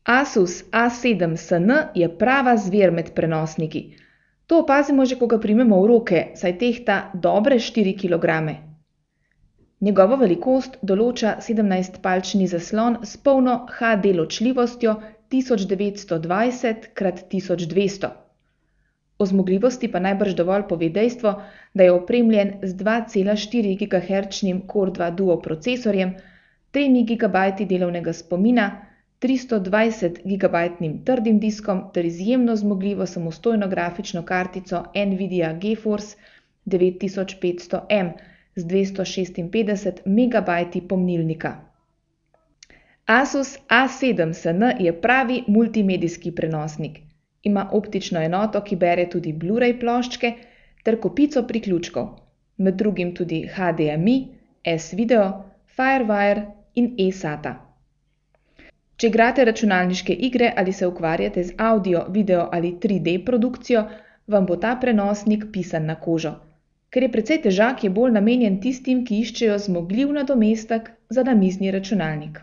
Asus A7 SN je prava zver med prenosniki. To opazimo že, ko ga primemo v roke, saj tehta dobre 4 kg. Njegovo velikost določa 17-palčni zaslon s polno HD ločljivostjo 1920 x 1200. O zmogljivosti pa najbrž dovolj pove dejstvo, da je opremljen z 2,4 GHz Core 2 Duo procesorjem, 3 GB delovnega spomina, 320 GB trdim diskom ter izjemno zmogljivo samostojno grafično kartico Nvidia GeForce 9500M z 256 MB pomnilnika. Asus A7 SN je pravi multimedijski prenosnik. Ima optično enoto, ki bere tudi Blu-ray ploščke ter kopico priključkov, med drugim tudi HDMI, S-Video, Firewire in eSATA. Če igrate računalniške igre ali se ukvarjate z audio, video ali 3D produkcijo, vam bo ta prenosnik pisan na kožo. Ker je precej težak, je bolj namenjen tistim, ki iščejo zmogljiv nadomestek za namizni računalnik.